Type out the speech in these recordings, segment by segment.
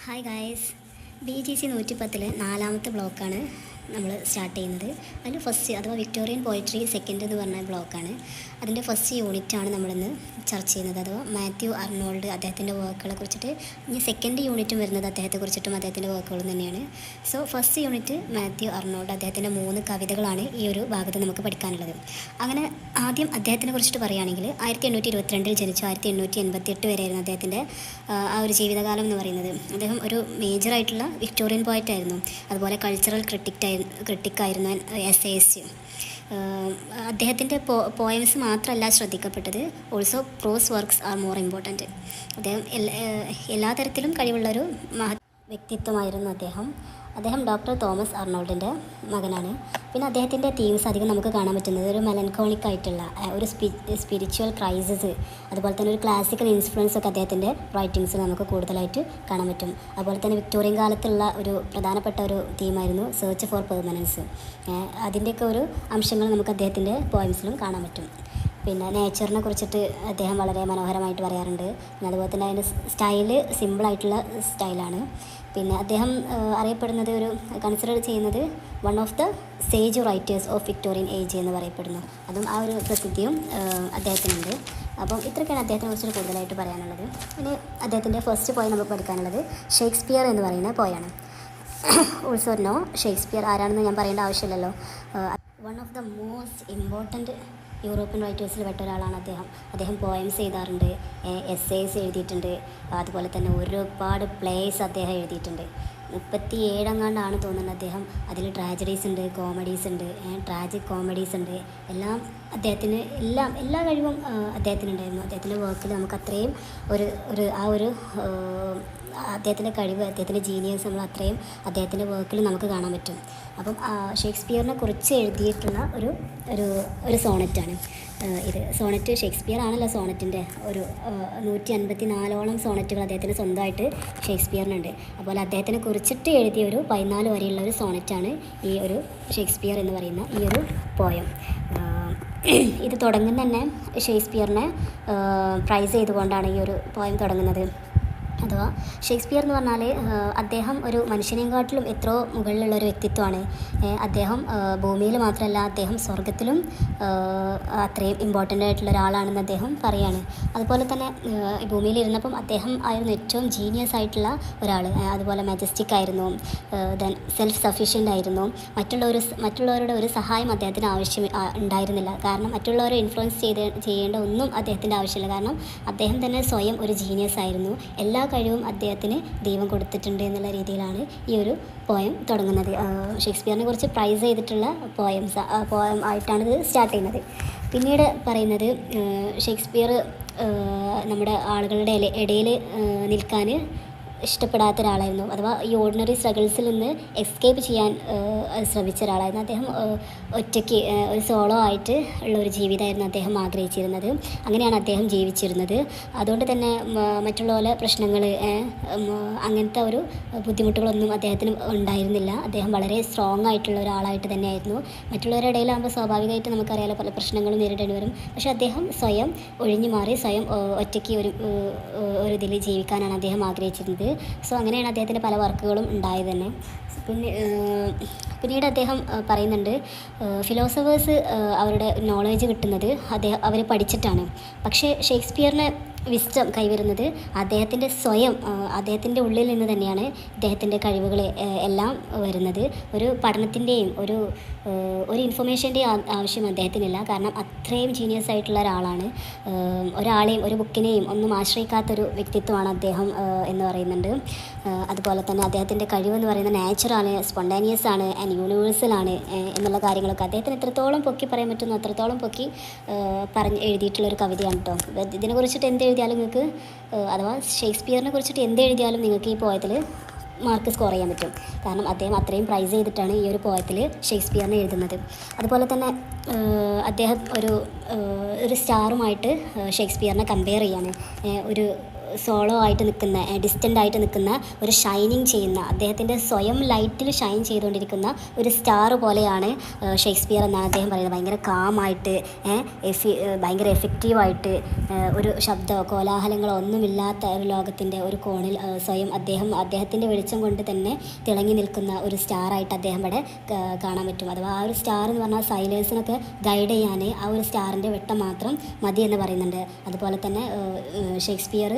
Hi guys, BGC 110 നാലാമത്തെ ബ്ലോക്കാണ് നമ്മൾ സ്റ്റാർട്ട് ചെയ്യുന്നത്. അതിൽ ഫസ്റ്റ് അഥവാ വിക്ടോറിയൻ പോയട്രി സെക്കൻഡ് എന്ന് പറഞ്ഞ ബ്ലോക്കാണ്. അതിൻ്റെ ഫസ്റ്റ് യൂണിറ്റാണ് നമ്മളിന്ന് ചർച്ച ചെയ്യുന്നത്, അഥവാ മാത്യു അർണോൾഡ് അദ്ദേഹത്തിൻ്റെ വർക്കുകളെ കുറിച്ചിട്ട്. ഇനി സെക്കൻഡ് യൂണിറ്റും വരുന്നത് അദ്ദേഹത്തെക്കുറിച്ചിട്ടും അദ്ദേഹത്തിൻ്റെ വർക്കുകളും തന്നെയാണ്. So first unit Matthew Arnold, അദ്ദേഹത്തിൻ്റെ 3 കവിതകളാണ് ഈ ഒരു ഭാഗത്ത് നമുക്ക് പഠിക്കാനുള്ളത്. അങ്ങനെ ആദ്യം അദ്ദേഹത്തിനെ കുറിച്ചിട്ട് പറയുകയാണെങ്കിൽ 1822 ജനിച്ചു 1888 വരെയായിരുന്നു അദ്ദേഹത്തിൻ്റെ ആ ഒരു ജീവിതകാലം എന്ന് പറയുന്നത്. അദ്ദേഹം ഒരു മേജറായിട്ടുള്ള വിക്ടോറിയൻ പോയറ്റായിരുന്നു. അതുപോലെ കൾച്ചറൽ ക്രിട്ടിക്കായിരുന്നു, എസ്സേയിസ്റ്റ്. അദ്ദേഹത്തിൻ്റെ പോയംസ് മാത്രമല്ല ശ്രദ്ധിക്കപ്പെട്ടത്, also prose works are more important. അദ്ദേഹം എല്ലാ തരത്തിലും കഴിവുള്ളൊരു വ്യക്തിത്വമായിരുന്നു അദ്ദേഹം ഡോക്ടർ തോമസ് അർണോൾഡിൻ്റെ മകനാണ്. പിന്നെ അദ്ദേഹത്തിൻ്റെ തീംസ് അധികം നമുക്ക് കാണാൻ പറ്റുന്നത് ഒരു മെലൻകോളിക് ആയിട്ടുള്ള ഒരു സ്പിരിച്വൽ ക്രൈസിസ്, അതുപോലെ തന്നെ ഒരു ക്ലാസിക്കൽ ഇൻഫ്ലുവൻസ് ഒക്കെ അദ്ദേഹത്തിൻ്റെ റൈറ്റിങ്സിൽ നമുക്ക് കൂടുതലായിട്ട് കാണാൻ പറ്റും. അതുപോലെ തന്നെ വിക്ടോറിയൻ കാലത്തുള്ള ഒരു പ്രധാനപ്പെട്ട ഒരു തീമായിരുന്നു സെർച്ച് ഫോർ പെർമനൻസ്. അതിൻ്റെയൊക്കെ ഒരു അംശങ്ങൾ നമുക്ക് അദ്ദേഹത്തിൻ്റെ പോയംസിലും കാണാൻ പറ്റും. പിന്നെ നേച്ചറിനെ കുറിച്ചിട്ട് അദ്ദേഹം വളരെ മനോഹരമായിട്ട് പറയാറുണ്ട്. പിന്നെ അതുപോലെ തന്നെ അതിൻ്റെ സ്റ്റൈല് സിമ്പിളായിട്ടുള്ള സ്റ്റൈലാണ്. പിന്നെ അദ്ദേഹം അറിയപ്പെടുന്നത് കൺസിഡർ ചെയ്യുന്നത് one of the sage writers of Victorian age എന്ന് പറയപ്പെടുന്നു. അതും ആ ഒരു പ്രസിദ്ധിയും അദ്ദേഹത്തിനുണ്ട്. അപ്പം ഇത്രയൊക്കെയാണ് അദ്ദേഹത്തിനെ കുറിച്ച് കൂടുതലായിട്ട് പറയാനുള്ളത്. ഇനി അദ്ദേഹത്തിൻ്റെ ഫസ്റ്റ് പോയം നമുക്ക് പഠിക്കാനുള്ളത് ഷേക്സ്പിയർ എന്ന് പറയുന്ന പോയാണ്. ഓൾസോ നോ ഷേക്സ്പിയർ ആരാണെന്ന് ഞാൻ പറയേണ്ട ആവശ്യമില്ലല്ലോ. One of the most important European റൈറ്റേഴ്സിൽ പെട്ട ഒരാളാണ് അദ്ദേഹം പോയംസ് എഴുതാറുണ്ട്, എസ്സേസ് എഴുതിയിട്ടുണ്ട്. അതുപോലെ തന്നെ ഒരുപാട് പ്ലേസ് അദ്ദേഹം എഴുതിയിട്ടുണ്ട്. 37 എങ്ങാണ്ടാണ് തോന്നുന്നത് അദ്ദേഹം. അതിൽ ട്രാജഡീസ് ഉണ്ട്, കോമഡീസ് ഉണ്ട്, ട്രാജിക് കോമഡീസ് ഉണ്ട്. എല്ലാം അദ്ദേഹത്തിന് എല്ലാ കഴിവും അദ്ദേഹത്തിനുണ്ടായിരുന്നു. അദ്ദേഹത്തിൻ്റെ വർക്കിൽ നമുക്ക് അത്രയും ഒരു അദ്ദേഹത്തിൻ്റെ കഴിവ്, അദ്ദേഹത്തിൻ്റെ ജീനിയസ് നമ്മൾ അത്രയും അദ്ദേഹത്തിൻ്റെ വർക്കിൽ നമുക്ക് കാണാൻ പറ്റും. അപ്പം ഷേക്സ്പിയറിനെ കുറിച്ച് എഴുതിയിട്ടുള്ള ഒരു സോണറ്റാണ് ഇത്. സോണറ്റ് ഷേക്സ്പിയർ ആണല്ലോ സോണറ്റിൻ്റെ 154ഓളം സോണറ്റുകൾ അദ്ദേഹത്തിന് സ്വന്തമായിട്ട് ഷേക്സ്പിയറിനുണ്ട്. അതുപോലെ അദ്ദേഹത്തിനെ കുറിച്ചിട്ട് എഴുതിയ 14 വരെയുള്ള ഒരു സോണറ്റാണ് ഈ ഒരു ഷേക്സ്പിയർ എന്ന് പറയുന്ന ഈ ഒരു പോയം. ഇത് തുടങ്ങുന്ന തന്നെ ഷേക്സ്പിയറിനെ പ്രൈസ് ചെയ്തുകൊണ്ടാണ് ഈ ഒരു പോയം തുടങ്ങുന്നത്. അഥവാ ഷേക്സ്പിയർ എന്ന് പറഞ്ഞാൽ അദ്ദേഹം ഒരു മനുഷ്യനെക്കാട്ടിലും എത്രയോ മുകളിലുള്ളൊരു വ്യക്തിത്വമാണ്. അദ്ദേഹം ഭൂമിയിൽ മാത്രമല്ല, അദ്ദേഹം സ്വർഗത്തിലും അത്രയും ഇമ്പോർട്ടൻ്റ് ആയിട്ടുള്ള ഒരാളാണെന്ന് അദ്ദേഹം പറയാണ്. അതുപോലെ തന്നെ ഭൂമിയിലിരുന്നപ്പം അദ്ദേഹം ആയിരുന്നു ഏറ്റവും ജീനിയസ് ആയിട്ടുള്ള ഒരാൾ. അതുപോലെ മജസ്റ്റിക് ആയിരുന്നു, ദെൻ സെൽഫ് സഫീഷ്യൻ്റ് ആയിരുന്നു. മറ്റുള്ളവരുടെ ഒരു സഹായം അദ്ദേഹത്തിന് ആവശ്യം ഉണ്ടായിരുന്നില്ല. കാരണം മറ്റുള്ളവരെ ഇൻഫ്ലുവൻസ് ചെയ്യേണ്ട ഒന്നും അദ്ദേഹത്തിൻ്റെ ആവശ്യമില്ല. കാരണം അദ്ദേഹം തന്നെ സ്വയം ഒരു ജീനിയസ് ആയിരുന്നു. എല്ലാ കഴിവും അദ്ദേഹത്തിന് ദൈവം കൊടുത്തിട്ടുണ്ട് എന്നുള്ള രീതിയിലാണ് ഈ ഒരു പോയം തുടങ്ങുന്നത്. ഷേക്സ്പിയറിനെ കുറിച്ച് പ്രൈസ് ചെയ്തിട്ടുള്ള പോയം ആയിട്ടാണ് ഇത് സ്റ്റാർട്ട് ചെയ്യുന്നത്. പിന്നീട് പറയുന്നത് ഷേക്സ്പിയർ നമ്മുടെ ആളുകളുടെ ഇടയിൽ നിൽക്കാൻ ഇഷ്ടപ്പെടാത്ത ഒരാളായിരുന്നു. അഥവാ ഈ ഓർഡിനറി സ്ട്രഗിൾസിൽ നിന്ന് എസ്കേപ്പ് ചെയ്യാൻ ശ്രമിച്ച ഒരാളായിരുന്നു. അദ്ദേഹം ഒറ്റയ്ക്ക് ഒരു സോളോ ആയിട്ട് ഉള്ള ഒരു ജീവിതമായിരുന്നു അദ്ദേഹം ആഗ്രഹിച്ചിരുന്നത്. അങ്ങനെയാണ് അദ്ദേഹം ജീവിച്ചിരുന്നത്. അതുകൊണ്ട് തന്നെ മറ്റുള്ള പ്രശ്നങ്ങൾ, അങ്ങനത്തെ ഒരു ബുദ്ധിമുട്ടുകളൊന്നും അദ്ദേഹത്തിന് ഉണ്ടായിരുന്നില്ല. അദ്ദേഹം വളരെ സ്ട്രോങ് ആയിട്ടുള്ള ഒരാളായിട്ട് തന്നെയായിരുന്നു. മറ്റുള്ളവരുടെ ഇടയിലാകുമ്പോൾ സ്വാഭാവികമായിട്ട് നമുക്കറിയാലോ പല പ്രശ്നങ്ങളും നേരിടേണ്ടി വരും. പക്ഷേ അദ്ദേഹം സ്വയം ഒഴിഞ്ഞു മാറി സ്വയം ഒറ്റയ്ക്ക് ഒരു ഇതിൽ ജീവിക്കാനാണ് അദ്ദേഹം ആഗ്രഹിച്ചിരുന്നത്. സോ അങ്ങനെയാണ് അദ്ദേഹത്തിൻ്റെ പല വർക്കുകളും ഉണ്ടായത് തന്നെ. പിന്നീട് അദ്ദേഹം പറയുന്നുണ്ട്, ഫിലോസഫേഴ്സ് അവരുടെ നോളേജ് കിട്ടുന്നത് അവർ പഠിച്ചിട്ടാണ്. പക്ഷേ ഷേക്സ്പിയറിന് വിസ്ഡം കൈവരുന്നത് അദ്ദേഹത്തിൻ്റെ ഉള്ളിൽ നിന്ന് തന്നെയാണ്. അദ്ദേഹത്തിൻ്റെ കഴിവുകൾ എല്ലാം വരുന്നത് ഒരു പഠനത്തിൻ്റെയും ഒരു ഇൻഫർമേഷൻ്റെയും ആവശ്യം അദ്ദേഹത്തിനില്ല. കാരണം അത്രയും ജീനിയസ് ആയിട്ടുള്ള ഒരാളാണ്. ഒരാളെയും ഒരു ബുക്കിനെയും ഒന്നും ആശ്രയിക്കാത്തൊരു വ്യക്തിത്വമാണ് അദ്ദേഹം എന്ന് പറയുന്നുണ്ട്. അതുപോലെ തന്നെ അദ്ദേഹത്തിൻ്റെ കഴിവെന്ന് പറയുന്നത് നാച്ചുറാണ്, സ്പോണ്ടാനിയസ് ആണ് ആൻഡ് യൂണിവേഴ്സലാണ് എന്നുള്ള കാര്യങ്ങളൊക്കെ അദ്ദേഹത്തിന് എത്രത്തോളം പൊക്കി പറയാൻ പറ്റുന്നു അത്രത്തോളം പൊക്കി എഴുതിയിട്ടുള്ളൊരു കവിതയാണ് കേട്ടോ. ഇതിനെക്കുറിച്ചിട്ട് എന്ത് എഴുതിയാലും നിങ്ങൾക്ക്, അഥവാ ഷേക്സ്പിയറിനെ കുറിച്ചിട്ട് എന്ത് എഴുതിയാലും നിങ്ങൾക്ക് ഈ പോയത്തിൽ മാർക്ക് സ്കോർ ചെയ്യാൻ പറ്റും. കാരണം അദ്ദേഹം അത്രയും പ്രൈസ് ചെയ്തിട്ടാണ് ഈ ഒരു പോയത്തിൽ ഷേക്സ്പിയറിനെ എഴുതുന്നത്. അതുപോലെ തന്നെ അദ്ദേഹം ഒരു സ്റ്റാറുമായിട്ട് ഷേക്സ്പിയറിനെ കമ്പയർ ചെയ്യാണ്. സോളോ ആയിട്ട് നിൽക്കുന്ന, ഡിസ്റ്റൻ്റ് ആയിട്ട് നിൽക്കുന്ന, ഒരു ഷൈനിങ് ചെയ്യുന്ന, അദ്ദേഹത്തിൻ്റെ സ്വയം ലൈറ്റിൽ ഷൈൻ ചെയ്തുകൊണ്ടിരിക്കുന്ന ഒരു സ്റ്റാർ പോലെയാണ് ഷേക്സ്പിയർ എന്നാണ് അദ്ദേഹം പറയുന്നത്. ഭയങ്കര കാമായിട്ട്, ഭയങ്കര എഫക്റ്റീവായിട്ട്, ഒരു ശബ്ദമോ കോലാഹലങ്ങളോ ഒന്നുമില്ലാത്ത ഒരു ലോകത്തിൻ്റെ ഒരു കോണിൽ സ്വയം അദ്ദേഹത്തിൻ്റെ വെളിച്ചം കൊണ്ട് തന്നെ തിളങ്ങി നിൽക്കുന്ന ഒരു സ്റ്റാറായിട്ട് അദ്ദേഹം ഇവിടെ കാണാൻ പറ്റും. അഥവാ ആ ഒരു സ്റ്റാർ എന്ന് പറഞ്ഞാൽ സൈലേഴ്സിനൊക്കെ ഗൈഡ് ചെയ്യാൻ ആ ഒരു സ്റ്റാറിൻ്റെ വെട്ടം മാത്രം മതി എന്ന് പറയുന്നുണ്ട്. അതുപോലെ തന്നെ ഷേക്സ്പിയർ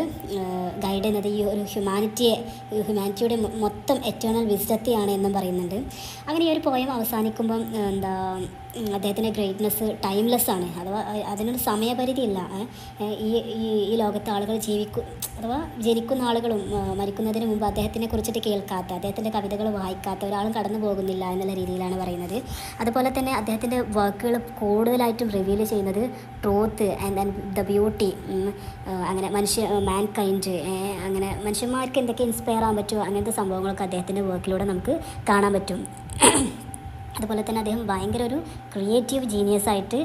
ഗൈഡ് ചെയ്യുന്നത് ഈ ഒരു ഹ്യൂമാനിറ്റിയുടെ മൊത്തം എറ്റേണൽ വിസ്ഡത്തെയാണ് എന്നും പറയുന്നുണ്ട്. അങ്ങനെ ഈ ഒരു പോയം അവസാനിക്കുമ്പം അദ്ദേഹത്തിൻ്റെ ഗ്രേറ്റ്നെസ് ടൈംലെസ് ആണ്. അഥവാ അതിനൊരു സമയപരിധി ഇല്ല. ഈ ലോകത്തെ ആളുകൾ അഥവാ ജനിക്കുന്ന ആളുകളും മരിക്കുന്നതിന് മുമ്പ് അദ്ദേഹത്തിനെ കുറിച്ചിട്ട് കേൾക്കാത്ത, അദ്ദേഹത്തിൻ്റെ കവിതകൾ വായിക്കാത്ത ഒരാളും കടന്നു പോകുന്നില്ല എന്നുള്ള രീതിയിലാണ് പറയുന്നത്. അതുപോലെ തന്നെ അദ്ദേഹത്തിൻ്റെ വർക്കുകൾ കൂടുതലായിട്ടും റിവീൽ ചെയ്യുന്നത് ട്രൂത്ത് ആൻഡ് ദ ബ്യൂട്ടി, അങ്ങനെ മാൻ കൈൻഡ്, അങ്ങനെ മനുഷ്യന്മാർക്ക് എന്തൊക്കെ ഇൻസ്പയർ ആകാൻ പറ്റുമോ അങ്ങനത്തെ സംഭവങ്ങളൊക്കെ അദ്ദേഹത്തിൻ്റെ വർക്കിലൂടെ നമുക്ക് കാണാൻ പറ്റും. അതുപോലെ തന്നെ അദ്ദേഹം ഭയങ്കര ഒരു ക്രിയേറ്റീവ് ജീനിയസായിട്ട്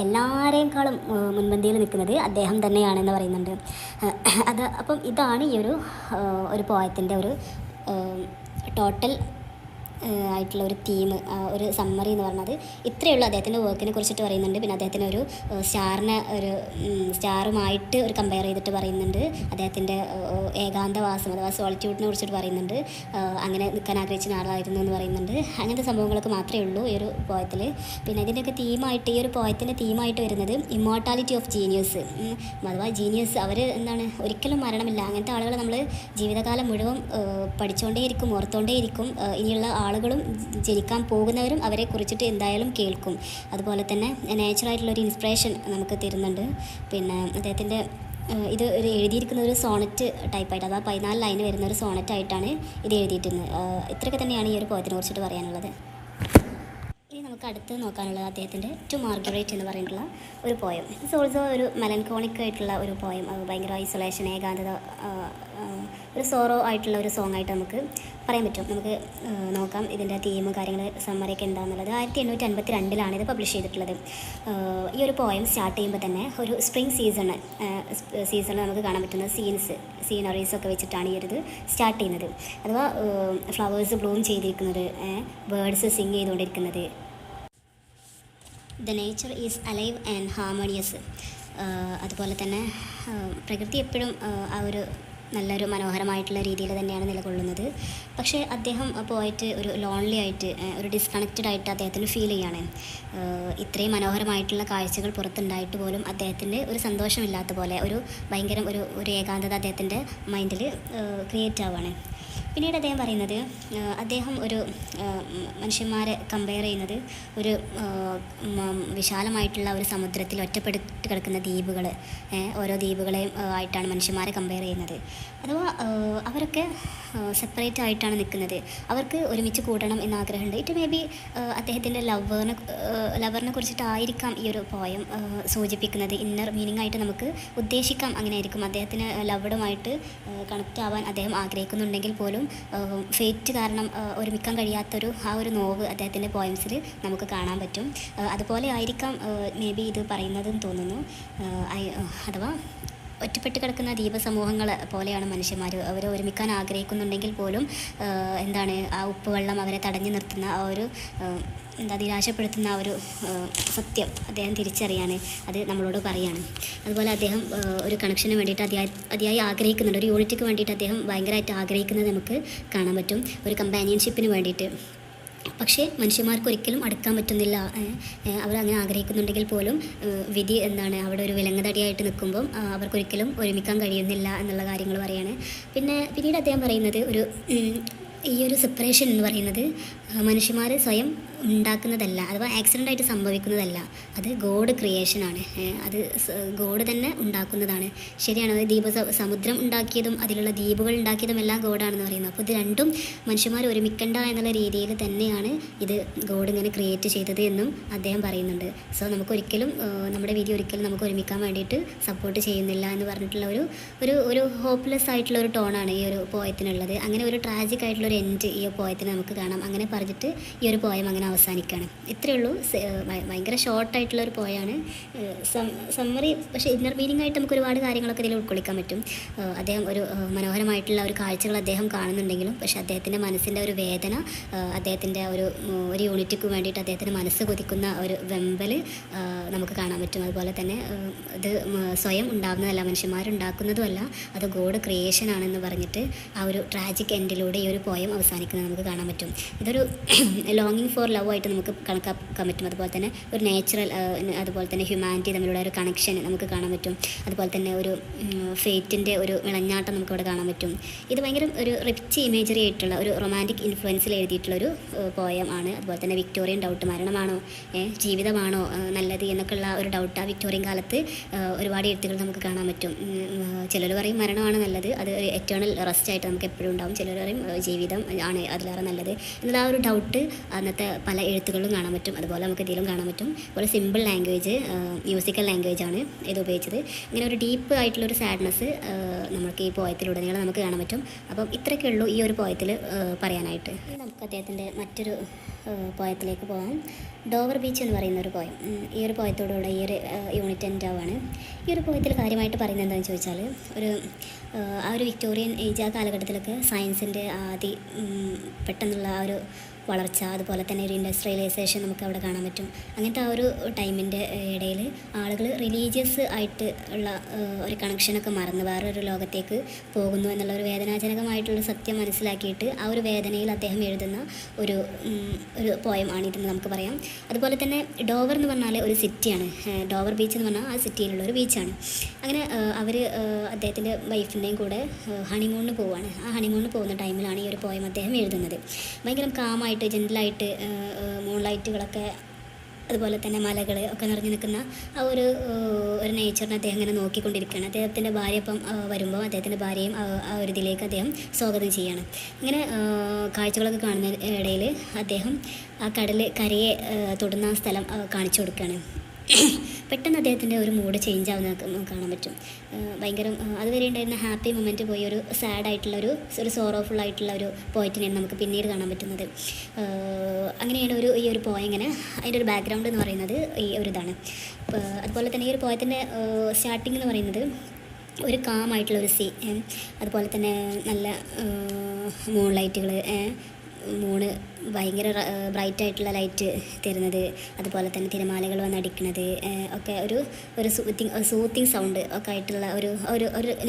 എല്ലാവരെക്കാളും മുൻപന്തിയിൽ നിൽക്കുന്നത് അദ്ദേഹം തന്നെയാണെന്ന് പറയുന്നുണ്ട്. അപ്പം ഇതാണ് ഈ ഒരു പോയത്തിൻ്റെ ഒരു ടോട്ടൽ ആയിട്ടുള്ള ഒരു തീം, ഒരു സമ്മറി എന്ന് പറഞ്ഞത് ഇത്രയേ ഉള്ളൂ. അദ്ദേഹത്തിൻ്റെ വർക്കിനെ കുറിച്ചിട്ട് പറയുന്നുണ്ട്. പിന്നെ അദ്ദേഹത്തിൻ്റെ ഒരു സ്റ്റാറുമായിട്ട് ഒരു കമ്പയർ ചെയ്തിട്ട് പറയുന്നുണ്ട്. അദ്ദേഹത്തിൻ്റെ ഏകാന്തവാസം അഥവാ സോളിറ്റ്യൂഡിനെ കുറിച്ചിട്ട് പറയുന്നുണ്ട്. അങ്ങനെ നിൽക്കാൻ ആഗ്രഹിച്ച ആളായിരുന്നു എന്ന് പറയുന്നുണ്ട്. അങ്ങനത്തെ സംഭവങ്ങളൊക്കെ മാത്രമേ ഉള്ളൂ ഈ ഒരു പോയത്തിൽ. പിന്നെ ഇതിൻ്റെയൊക്കെ തീമായിട്ട്, ഈ ഒരു പോയത്തിൻ്റെ തീമായിട്ട് വരുന്നത് ഇമ്മോർട്ടാലിറ്റി ഓഫ് ജീനിയസ്, അഥവാ ജീനിയസ് അവർ ഒരിക്കലും മരണമില്ല. അങ്ങനത്തെ ആളുകൾ നമ്മൾ ജീവിതകാലം മുഴുവൻ പഠിച്ചുകൊണ്ടേയിരിക്കും, ഓർത്തുകൊണ്ടേയിരിക്കും. ഇനിയുള്ള ആളുകളും ജനിക്കാൻ പോകുന്നവരും അവരെ കുറിച്ചിട്ട് എന്തായാലും കേൾക്കും. അതുപോലെ തന്നെ നാച്ചുറായിട്ടുള്ളൊരു ഇൻസ്പിറേഷൻ നമുക്ക് തരുന്നുണ്ട്. പിന്നെ അദ്ദേഹത്തിൻ്റെ ഇത് എഴുതിയിരിക്കുന്ന ഒരു സോണറ്റ് ടൈപ്പായിട്ട്, അതാ 14 ലൈൻ വരുന്ന ഒരു സോണറ്റായിട്ടാണ് ഇത് എഴുതിയിട്ടുള്ളത്. ഇത്രയൊക്കെ തന്നെയാണ് ഈ ഒരു പോയത്തിനെ കുറിച്ചിട്ട് പറയാനുള്ളത്. ഇനി നമുക്ക് അടുത്ത് നോക്കാനുള്ളത് അദ്ദേഹത്തിൻ്റെ ടു മാർഗരേറ്റ് എന്ന് പറഞ്ഞിട്ടുള്ള ഒരു പോയം. ഇറ്റ്സ് ഓൾസോ ഒരു മെലൻകോണിക് ആയിട്ടുള്ള ഒരു പോയം. ഭയങ്കര ഐസൊലേഷൻ, ഏകാന്തത, ഒരു സോറോ ആയിട്ടുള്ള ഒരു സോങ് ആയിട്ട് നമുക്ക് പറയാൻ പറ്റും. നമുക്ക് നോക്കാം ഇതിൻ്റെ തീം, കാര്യങ്ങൾ, സമ്മറിയൊക്കെ എന്താണെന്നുള്ളത്. 1852 ഇത് പബ്ലിഷ് ചെയ്തിട്ടുള്ളത്. ഈ ഒരു പോയം സ്റ്റാർട്ട് ചെയ്യുമ്പോൾ തന്നെ ഒരു സ്പ്രിംഗ് സീസണിൽ നമുക്ക് കാണാൻ പറ്റുന്ന സീനറീസൊക്കെ വെച്ചിട്ടാണ് ഈ ഒരു ഇത് സ്റ്റാർട്ട് ചെയ്യുന്നത്. അഥവാ ഫ്ലവേഴ്സ് ബ്ലൂം ചെയ്തിരിക്കുന്നത്, ബേർഡ്സ് സിങ് ചെയ്തുകൊണ്ടിരിക്കുന്നത്, the nature is alive and harmonious. അതുപോലെ തന്നെ പ്രകൃതി എപ്പോഴും ആ ഒരു നല്ലൊരു മനോഹരമായിട്ടുള്ള രീതിയിൽ തന്നെയാണ് നിലകൊള്ളുന്നത്. പക്ഷേ അദ്ദേഹം പോയിട്ട് ഒരു ലോൺലി ആയിട്ട്, ഒരു ഡിസ്കണക്റ്റഡ് ആയിട്ട് അദ്ദേഹത്തിന് ഫീൽ ചെയ്യാണ്. ഇത്രയും മനോഹരമായിട്ടുള്ള കാഴ്ചകൾ പുറത്തുണ്ടായിട്ട് പോലും അദ്ദേഹത്തിൻ്റെ ഒരു സന്തോഷമില്ലാത്ത പോലെ, ഭയങ്കര ഒരു ഏകാന്തത അദ്ദേഹത്തിൻ്റെ മൈൻഡിൽ ക്രിയേറ്റ് ആവുകയാണ്. പിന്നീട് അദ്ദേഹം പറയുന്നത്, അദ്ദേഹം മനുഷ്യന്മാരെ കമ്പയർ ചെയ്യുന്നത് ഒരു വിശാലമായിട്ടുള്ള ഒരു സമുദ്രത്തിൽ ഒറ്റപ്പെട്ട് കിടക്കുന്ന ദ്വീപുകൾ, ഓരോ ദ്വീപുകളെയും ആയിട്ടാണ് മനുഷ്യന്മാരെ കമ്പയർ ചെയ്യുന്നത്. അഥവാ അവരൊക്കെ സെപ്പറേറ്റ് ആയിട്ടാണ് നിൽക്കുന്നത്. അവർക്ക് ഒരുമിച്ച് കൂടണം എന്ന ആഗ്രഹമുണ്ട്. ഇറ്റ് മേ ബി അദ്ദേഹത്തിൻ്റെ ലവറിനെ കുറിച്ചിട്ടായിരിക്കാം ഈ ഒരു പോയം സൂചിപ്പിക്കുന്നത്. ഇന്നർ മീനിങ് ആയിട്ട് നമുക്ക് ഉദ്ദേശിക്കാം. അങ്ങനെ ആയിരിക്കും. അദ്ദേഹത്തിന് ലവ്ഡുമായിട്ട് കണക്റ്റ് ആവാൻ അദ്ദേഹം ആഗ്രഹിക്കുന്നുണ്ടെങ്കിൽ പോലും ഫേറ്റ് കാരണം ഒരുമിക്കാൻ കഴിയാത്തൊരു ആ ഒരു നോവ് അദ്ദേഹത്തിൻ്റെ പോയംസിൽ നമുക്ക് കാണാൻ പറ്റും. അതുപോലെ ആയിരിക്കാം മേ ബി ഇത് പറയുന്നതെന്ന് തോന്നുന്നു. അഥവാ ഒറ്റപ്പെട്ട് കിടക്കുന്ന ദ്വീപസമൂഹങ്ങൾ പോലെയാണ് മനുഷ്യന്മാർ. അവർ ഒരുമിക്കാൻ ആഗ്രഹിക്കുന്നുണ്ടെങ്കിൽ പോലും ആ ഉപ്പുവെള്ളം അവരെ തടഞ്ഞു നിർത്തുന്ന ആ ഒരു നിരാശപ്പെടുത്തുന്ന ആ ഒരു സത്യം അദ്ദേഹം തിരിച്ചറിയാൻ അത് നമ്മളോട് പറയാണ്. അതുപോലെ അദ്ദേഹം ഒരു കണക്ഷന് വേണ്ടിയിട്ട് അതിയായി ആഗ്രഹിക്കുന്നുണ്ട്. ഒരു യൂണിറ്റിക്ക് വേണ്ടിയിട്ട് അദ്ദേഹം ഭയങ്കരമായിട്ട് ആഗ്രഹിക്കുന്നത് നമുക്ക് കാണാൻ പറ്റും, ഒരു കമ്പാനിയൻഷിപ്പിന് വേണ്ടിയിട്ട്. പക്ഷേ മനുഷ്യന്മാർക്ക് ഒരിക്കലും അടുക്കാൻ പറ്റുന്നില്ല. അവരങ്ങനെ ആഗ്രഹിക്കുന്നുണ്ടെങ്കിൽ പോലും വിധി അവിടെ ഒരു വിലങ്ങതടിയായിട്ട് നിൽക്കുമ്പം അവർക്കൊരിക്കലും ഒരുമിക്കാൻ കഴിയുന്നില്ല എന്നുള്ള കാര്യങ്ങൾ പറയാണ്. പിന്നീട് അദ്ദേഹം പറയുന്നത് ഈ ഒരു സെപ്പറേഷൻ എന്ന് പറയുന്നത് മനുഷ്യന്മാർ സ്വയം ഉണ്ടാക്കുന്നതല്ല, അഥവാ ആക്സിഡൻ്റായിട്ട് സംഭവിക്കുന്നതല്ല. അത് ഗോഡ് ക്രിയേഷനാണ്. അത് ഗോഡ് തന്നെ ഉണ്ടാക്കുന്നതാണ്. ശരിയാണ്. അത് സമുദ്രം ഉണ്ടാക്കിയതും അതിലുള്ള ദ്വീപുകൾ ഉണ്ടാക്കിയതും എല്ലാം ഗോഡാണെന്ന് പറയുന്നത്. അപ്പോൾ ഇത് രണ്ടും മനുഷ്യന്മാർ ഒരുമിക്കണ്ട എന്നുള്ള രീതിയിൽ തന്നെയാണ് ഇത് ഗോഡ് ഇങ്ങനെ ക്രിയേറ്റ് ചെയ്തത് എന്നും അദ്ദേഹം പറയുന്നുണ്ട്. സോ നമുക്കൊരിക്കലും നമ്മുടെ വിധി ഒരിക്കലും നമുക്ക് ഒരുമിക്കാൻ വേണ്ടിയിട്ട് സപ്പോർട്ട് ചെയ്യുന്നില്ല എന്ന് പറഞ്ഞിട്ടുള്ള ഒരു ഹോപ്പ്ലെസ് ആയിട്ടുള്ള ഒരു ടോണാണ് ഈ ഒരു പോയത്തിനുള്ളത്. അങ്ങനെ ഒരു ട്രാജിക് ആയിട്ടുള്ള ഒരു എൻഡ് ഈ പോയത്തിന് നമുക്ക് കാണാം. അങ്ങനെ പറഞ്ഞിട്ട് ഈ ഒരു പോയം അങ്ങനെ അവസാനിക്കുകയാണ്. ഇത്രയേ ഉള്ളൂ. ഭയങ്കര ഷോർട്ടായിട്ടുള്ളൊരു പോയാണ്. സമ്മറി, പക്ഷേ ഇന്നർ മീനിങ് ആയിട്ട് നമുക്ക് ഒരുപാട് കാര്യങ്ങളൊക്കെ ഇതിൽ ഉൾക്കൊള്ളിക്കാൻ പറ്റും. അദ്ദേഹം ഒരു മനോഹരമായിട്ടുള്ള ഒരു കാഴ്ചകൾ അദ്ദേഹം കാണുന്നുണ്ടെങ്കിലും പക്ഷേ അദ്ദേഹത്തിൻ്റെ മനസ്സിൻ്റെ ഒരു വേദന, അദ്ദേഹത്തിൻ്റെ ഒരു യൂണിറ്റിക്ക് വേണ്ടിയിട്ട് അദ്ദേഹത്തിൻ്റെ മനസ്സ് കൊതിക്കുന്ന ഒരു വെമ്പൽ നമുക്ക് കാണാൻ പറ്റും. അതുപോലെ തന്നെ ഇത് സ്വയം ഉണ്ടാകുന്നതല്ല, മനുഷ്യന്മാരുണ്ടാക്കുന്നതുമല്ല, അത് ഗോഡ് ക്രിയേഷൻ ആണെന്ന് പറഞ്ഞിട്ട് ആ ഒരു ട്രാജിക് എൻഡിലൂടെ ഈ ഒരു പോയം അവസാനിക്കുന്നത് നമുക്ക് കാണാൻ പറ്റും. ഇതൊരു ലോങ്ങിങ് ഫോർ ലവ് ആയിട്ട് നമുക്ക് കണക്കാക്കാൻ പറ്റും. അതുപോലെ തന്നെ ഒരു നേച്ചുറൽ, അതുപോലെ തന്നെ ഹ്യൂമാനിറ്റി തമ്മിലുള്ള ഒരു കണക്ഷൻ നമുക്ക് കാണാൻ പറ്റും. അതുപോലെ തന്നെ ഒരു ഫേറ്റിൻ്റെ ഒരു വിളഞ്ഞാട്ടം നമുക്കിവിടെ കാണാൻ പറ്റും. ഇത് ഭയങ്കര ഒരു റിച്ച് ഇമേജറി ആയിട്ടുള്ള ഒരു റൊമാൻറ്റിക് ഇൻഫ്ലുവൻസിൽ എഴുതിയിട്ടുള്ളൊരു പോയം ആണ്. അതുപോലെ തന്നെ വിക്ടോറിയൻ ഡൗട്ട്, മരണമാണോ ജീവിതമാണോ നല്ലത് എന്നൊക്കെയുള്ള ഒരു ഡൗട്ട് ആ വിക്ടോറിയൻ കാലത്ത് ഒരുപാട് എഴുത്തുകൾ നമുക്ക് കാണാൻ പറ്റും. ചിലർ പറയും മരണമാണ് നല്ലത്, അത് ഒരു എറ്റേണൽ റെസ്റ്റ് ആയിട്ട് നമുക്ക് എപ്പോഴും ഉണ്ടാവും. ചിലർ പറയും ജീവിതം ആണ് അതിലേറെ നല്ലത് എന്നുള്ള ആ ഒരു ഡൗട്ട് അന്നത്തെ പല എഴുത്തുകളിലും കാണാൻ പറ്റും. അതുപോലെ നമുക്ക് ഇതിലും കാണാൻ പറ്റും. അതുപോലെ സിമ്പിൾ ലാംഗ്വേജ്, മ്യൂസിക്കൽ ലാംഗ്വേജ് ആണ് ഇത് ഉപയോഗിച്ചത്. ഇങ്ങനെ ഒരു ഡീപ്പ് ആയിട്ടുള്ളൊരു സാഡ്നെസ് നമുക്ക് ഈ പോയത്തിലുടനീളം നമുക്ക് കാണാൻ പറ്റും. അപ്പം ഇത്രയൊക്കെ ഉള്ളൂ ഈ ഒരു പോയത്തിൽ പറയാനായിട്ട്. നമുക്ക് അദ്ദേഹത്തിൻ്റെ മറ്റൊരു പോയത്തിലേക്ക് പോകാം. ഡോവർ ബീച്ച് എന്ന് പറയുന്ന ഒരു പോയം. ഈ ഒരു പോയത്തോടുകൂടെ ഈ ഒരു യൂണിറ്റ് എൻഡ് ആവുകയാണ്. ഈ ഒരു പോയത്തിൽ കാര്യമായിട്ട് പറയുന്നത് എന്താണെന്ന് ചോദിച്ചാൽ, ആ ഒരു വിക്ടോറിയൻ ഏജ് ആ കാലഘട്ടത്തിലൊക്കെ സയൻസിൻ്റെ പെട്ടെന്നുള്ള ആ ഒരു വളർച്ച, അതുപോലെ തന്നെ ഒരു ഇൻഡസ്ട്രിയലൈസേഷൻ നമുക്ക് അവിടെ കാണാൻ പറ്റും. അങ്ങനത്തെ ആ ഒരു ടൈമിൻ്റെ ഇടയിൽ ആളുകൾ റിലീജിയസ് ആയിട്ട് ഉള്ള ഒരു കണക്ഷനൊക്കെ മറന്ന് വേറൊരു ലോകത്തേക്ക് പോകുന്നു എന്നുള്ള ഒരു വേദനാജനകമായിട്ടുള്ള സത്യം മനസ്സിലാക്കിയിട്ട് ആ ഒരു വേദനയിൽ അദ്ദേഹം എഴുതുന്ന ഒരു പോയം ആണിതെന്ന് നമുക്ക് പറയാം. അതുപോലെ തന്നെ ഡോവർ എന്ന് പറഞ്ഞാൽ ഒരു സിറ്റിയാണ്. ഡോവർ ബീച്ച് എന്ന് പറഞ്ഞാൽ ആ സിറ്റിയിലുള്ള ഒരു ബീച്ചാണ്. അങ്ങനെ അവർ അദ്ദേഹത്തിൻ്റെ വൈഫിൻ്റെയും കൂടെ ഹണിമൂണിന് പോവുകയാണ്. ആ ഹണിമൂണിന് പോകുന്ന ടൈമിലാണ് ഈ ഒരു പോയം അദ്ദേഹം എഴുതുന്നത്. ഭയങ്കര കാമായിട്ട് ജെൻ്റിലായിട്ട് മൂൺലൈറ്റുകളൊക്കെ, അതുപോലെ തന്നെ മലകൾ ഒക്കെ നിറഞ്ഞു നിൽക്കുന്ന ആ ഒരു നേച്ചറിനെ അദ്ദേഹം ഇങ്ങനെ നോക്കിക്കൊണ്ടിരിക്കുകയാണ്. അദ്ദേഹത്തിൻ്റെ ഭാര്യ ഇപ്പം വരുമ്പോൾ അദ്ദേഹത്തിൻ്റെ ഭാര്യയും ആ ഒരു ഇതിലേക്ക് അദ്ദേഹം സ്വാഗതം ചെയ്യുകയാണ്. ഇങ്ങനെ കാഴ്ചകളൊക്കെ കാണുന്ന ഇടയിൽ അദ്ദേഹം ആ കരയെ തൊടുന്ന ആ സ്ഥലം കാണിച്ചു കൊടുക്കുകയാണ്. പെട്ടെന്ന് അദ്ദേഹത്തിൻ്റെ ഒരു മൂഡ് ചേഞ്ച് ആവുന്ന കാണാൻ പറ്റും. ഭയങ്കര അതുവരെ ഉണ്ടായിരുന്ന ഹാപ്പി മൊമെൻറ്റ് പോയി ഒരു സാഡായിട്ടുള്ള ഒരു സോറോഫുൾ ആയിട്ടുള്ള ഒരു പോയിന്റിനെയാണ് നമുക്ക് പിന്നീട് കാണാൻ പറ്റുന്നത്. അങ്ങനെയാണ് ഈ ഒരു പോയം. ഇങ്ങനെ അതിൻ്റെ ഒരു ബാക്ക്ഗ്രൗണ്ട് എന്ന് പറയുന്നത് ഈ ഒരു ഇതാണ്. അതുപോലെ തന്നെ ഈ ഒരു പോയത്തിൻ്റെ സ്റ്റാർട്ടിംഗ് എന്ന് പറയുന്നത് ഒരു കാമായിട്ടുള്ളൊരു സീ, അതുപോലെ തന്നെ നല്ല മൂൺ ലൈറ്റുകൾ, മൂണ് ഭയങ്കര ബ്രൈറ്റായിട്ടുള്ള ലൈറ്റ് തരുന്നത്, അതുപോലെ തന്നെ തിരമാലകൾ വന്നടിക്കുന്നത് ഒക്കെ ഒരു സൂത്തിങ് സൗണ്ട് ഒക്കെ ആയിട്ടുള്ള ഒരു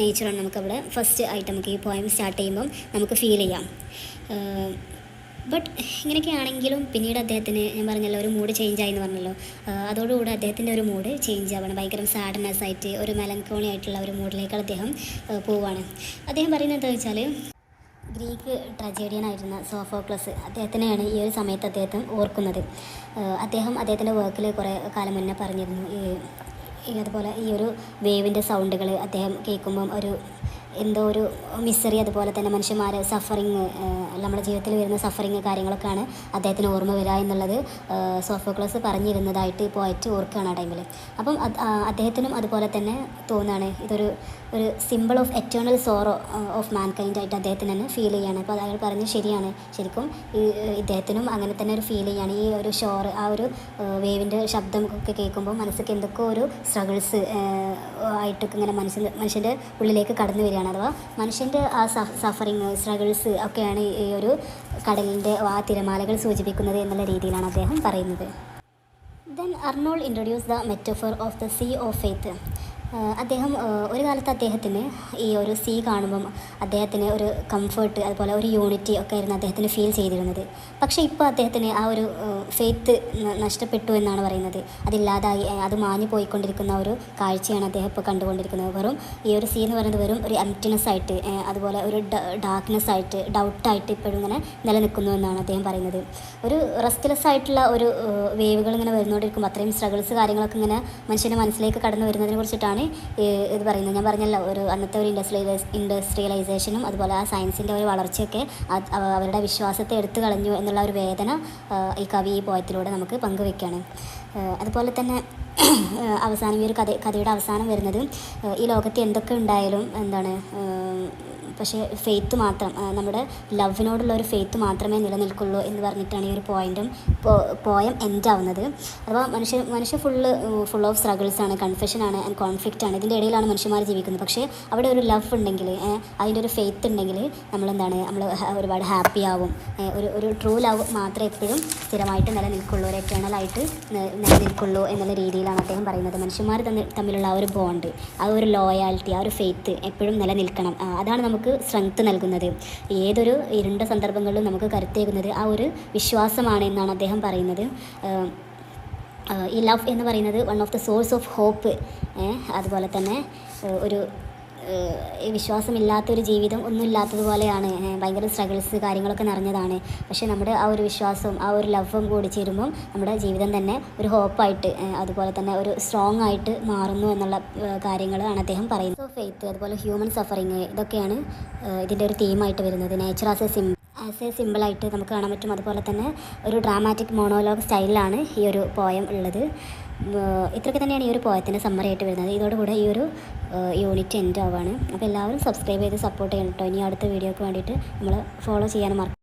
നേച്ചറാണ് നമുക്കവിടെ ഫസ്റ്റ് ആയിട്ട് നമുക്ക് ഈ പോയം സ്റ്റാർട്ട് ചെയ്യുമ്പം നമുക്ക് ഫീൽ ചെയ്യാം. ബട്ട് ഇങ്ങനെയൊക്കെ ആണെങ്കിലും പിന്നീട് അദ്ദേഹത്തിന്, ഞാൻ പറഞ്ഞല്ലോ, ഒരു മൂഡ് ചേഞ്ച് ആയി എന്ന് പറഞ്ഞല്ലോ, അതോടുകൂടി അദ്ദേഹത്തിൻ്റെ ഒരു മൂഡ് ചേഞ്ച് ആവണം. ഭയങ്കര സാഡ്നെസ് ആയിട്ട് ഒരു മെലങ്കോളി ആയിട്ടുള്ള ഒരു മൂഡിലേക്ക് അദ്ദേഹം പോവുകയാണ്. അദ്ദേഹം പറയുന്നത് എന്താണെന്ന് വെച്ചാൽ, ഗ്രീക്ക് ട്രജേഡിയനായിരുന്ന സോഫോക്ലസ് അദ്ദേഹത്തിനെയാണ് ഈ ഒരു സമയത്ത് അദ്ദേഹം ഓർക്കുന്നത്. അദ്ദേഹത്തിൻ്റെ വർക്കിൽ കുറേ കാലം മുന്നേ പറഞ്ഞിരുന്നു, അതുപോലെ ഈ ഒരു വേവിൻ്റെ സൗണ്ടുകൾ അദ്ദേഹം കേൾക്കുമ്പം എന്തോ ഒരു മിസറി, അതുപോലെ തന്നെ മനുഷ്യന്മാരെ സഫറിങ്, നമ്മുടെ ജീവിതത്തിൽ വരുന്ന സഫറിങ് കാര്യങ്ങളൊക്കെയാണ് അദ്ദേഹത്തിന് ഓർമ്മ വരിക എന്നുള്ളത് സോഫോക്ലസ് പറഞ്ഞിരുന്നതായിട്ട് ഈ പോയറ്റ് ഓർക്കുകയാണ് ആ ടൈമിൽ. അപ്പം അദ്ദേഹത്തിനും അതുപോലെ തന്നെ തോന്നുകയാണ് ഇതൊരു symbol of eternal sorrow of mankind ആയിട്ട് അദ്ദേഹത്തിന് തന്നെ ഫീൽ ചെയ്യുകയാണ്. അപ്പോൾ അയാൾ പറഞ്ഞ് ശരിയാണ്, ശരിക്കും ഇദ്ദേഹത്തിനും അങ്ങനെ തന്നെ ഒരു ഫീൽ ചെയ്യുകയാണ്. ഈ ഒരു ഷോറ്, ആ ഒരു വേവിൻ്റെ ശബ്ദം ഒക്കെ കേൾക്കുമ്പോൾ മനസ്സിലേക്ക് എന്തൊക്കെ ഒരു സ്ട്രഗിൾസ് ആയിട്ടൊക്കെ ഇങ്ങനെ മനുഷ്യൻ്റെ ഉള്ളിലേക്ക് കടന്നു വരികയാണ്. അഥവാ മനുഷ്യൻ്റെ ആ സഫറിങ്, സ്ട്രഗിൾസ് ഒക്കെയാണ് ഈ ഒരു കടലിൻ്റെ ആ തിരമാലകൾ സൂചിപ്പിക്കുന്നത് എന്നുള്ള രീതിയിലാണ് അദ്ദേഹം പറയുന്നത്. Then Arnold introduce the metaphor of the sea of faith. അദ്ദേഹം ഒരു കാലത്ത് അദ്ദേഹത്തിന് ഈ ഒരു സീ കാണുമ്പം അദ്ദേഹത്തിന് ഒരു കംഫർട്ട്, അതുപോലെ ഒരു യൂണിറ്റി ഒക്കെ ആയിരുന്നു അദ്ദേഹത്തിന് ഫീൽ ചെയ്തിരുന്നത്. പക്ഷേ ഇപ്പോൾ അദ്ദേഹത്തിന് ആ ഒരു ഫെയ്ത്ത് നഷ്ടപ്പെട്ടു എന്നാണ് പറയുന്നത്. അതില്ലാതായി, അത് മാഞ്ഞു പോയിക്കൊണ്ടിരിക്കുന്ന ഒരു കാഴ്ചയാണ് അദ്ദേഹം ഇപ്പോൾ കണ്ടുകൊണ്ടിരിക്കുന്നത്. വെറും ഈ ഒരു സീ എന്ന് പറയുന്നത് വെറും ഒരു എംപ്റ്റിനെസ് ആയിട്ട്, അതുപോലെ ഒരു ഡാർക്ക്നെസ് ആയിട്ട്, ഡൗട്ടായിട്ട് ഇപ്പോഴും ഇങ്ങനെ നിലനിൽക്കുന്നു എന്നാണ് അദ്ദേഹം പറയുന്നത്. ഒരു റെസ്റ്റ്ലെസ് ആയിട്ടുള്ള ഒരു വേവുകൾ ഇങ്ങനെ വരുന്നോണ്ടിരിക്കുമ്പോൾ അത്രയും സ്ട്രഗിൾസ് കാര്യങ്ങളൊക്കെ ഇങ്ങനെ മനുഷ്യൻ്റെ മനസ്സിലേക്ക് കടന്നു വരുന്നതിനെ കുറിച്ചിട്ടാണ് ഇത് പറയുന്നത്. ഞാൻ പറഞ്ഞല്ലോ, അന്നത്തെ ഒരു ഇൻഡസ്ട്രിയലൈസേഷനും അതുപോലെ ആ സയൻസിൻ്റെ ഒരു വളർച്ചയൊക്കെ അവരുടെ വിശ്വാസത്തെ എടുത്തു കളഞ്ഞു എന്നുള്ള ഒരു വേദന ഈ കവി ഈ പോയത്തിലൂടെ നമുക്ക് പങ്കുവെക്കുകയാണ്. അതുപോലെ തന്നെ ഈ ഒരു കഥയുടെ അവസാനം വരുന്നത്, ഈ ലോകത്ത് എന്തൊക്കെ ഉണ്ടായാലും പക്ഷേ ഫെയ്ത്ത് മാത്രം, നമ്മുടെ ലവിനോടുള്ള ഒരു ഫെയ്ത്ത് മാത്രമേ നിലനിൽക്കുള്ളൂ എന്ന് പറഞ്ഞിട്ടാണ് ഈ ഒരു പോയം എൻഡ് ആവുന്നത്. അഥവാ മനുഷ്യ ഫുൾ ഓഫ് സ്ട്രഗിൾസാണ്, കൺഫെഷനാണ് ആൻഡ് കോൺഫ്ലിക്റ്റാണ്. ഇതിൻ്റെ ഇടയിലാണ് മനുഷ്യന്മാർ ജീവിക്കുന്നത്. പക്ഷേ അവിടെ ഒരു ലവ് ഉണ്ടെങ്കിൽ, അതിൻ്റെ ഒരു ഫെയ്ത്ത് ഉണ്ടെങ്കിൽ നമ്മൾ ഒരുപാട് ഹാപ്പി ആവും. ഒരു ട്രൂ ലവ് മാത്രമേ എപ്പോഴും സ്ഥിരമായിട്ട് നിലനിൽക്കുള്ളൂ, ഒരു എറ്റേണലായിട്ട് നിലനിൽക്കുള്ളൂ എന്നുള്ള രീതിയിലാണ് അദ്ദേഹം പറയുന്നത്. മനുഷ്യന്മാർ തമ്മിലുള്ള ആ ഒരു ബോണ്ട്, ആ ഒരു ലോയാലിറ്റി, ആ ഒരു ഫെയ്ത്ത് എപ്പോഴും നിലനിൽക്കണം. അതാണ് നമുക്ക് സ്ട്രെങ്ത്ത് നൽകുന്നത്. ഏതൊരു ഇരുണ്ട സന്ദർഭങ്ങളിലും നമുക്ക് കരുത്തേകുന്നത് ആ ഒരു വിശ്വാസമാണ് എന്നാണ് അദ്ദേഹം പറയുന്നത്. ഈ ലവ് എന്ന് പറയുന്നത് one of the source of hope. അതുപോലെ തന്നെ ഒരു വിശ്വാസമില്ലാത്തൊരു ജീവിതം ഒന്നുമില്ലാത്തതുപോലെയാണ്. ഭയങ്കര സ്ട്രഗിൾസ് കാര്യങ്ങളൊക്കെ നിറഞ്ഞതാണ്. പക്ഷേ നമ്മുടെ ആ ഒരു വിശ്വാസവും ആ ഒരു ലവും കൂടി ചേരുമ്പം നമ്മുടെ ജീവിതം തന്നെ ഒരു ഹോപ്പായിട്ട്, അതുപോലെ തന്നെ ഒരു സ്ട്രോങ് ആയിട്ട് മാറുന്നു എന്നുള്ള കാര്യങ്ങളാണ് അദ്ദേഹം പറയുന്നത്. സോ ഫെയ്ത്ത്, അതുപോലെ ഹ്യൂമൻ സഫറിങ്, ഇതൊക്കെയാണ് ഇതിൻ്റെ ഒരു തീമായിട്ട് വരുന്നത്. നേച്ചർ ആസ് എ സിമ്പിളായിട്ട് നമുക്ക് കാണാൻ പറ്റും. അതുപോലെ തന്നെ ഒരു ഡ്രാമാറ്റിക് മോണോലോഗ് സ്റ്റൈലിലാണ് ഈ ഒരു പോയം ഉള്ളത്. ഇത്രയൊക്കെ തന്നെയാണ് ഈ ഒരു പോയത്തിൻ്റെ സമ്മറി ആയിട്ട് വരുന്നത്. ഇതോടുകൂടെ ഈ ഒരു യൂണിറ്റ് എൻഡ് ആവുകയാണ്. അപ്പോൾ എല്ലാവരും സബ്സ്ക്രൈബ് ചെയ്ത് സപ്പോർട്ട് ചെയ്യണം കേട്ടോ. ഇനി അടുത്ത വീഡിയോക്ക് വേണ്ടിയിട്ട് നമ്മൾ ഫോളോ ചെയ്യാനും മറക്കും.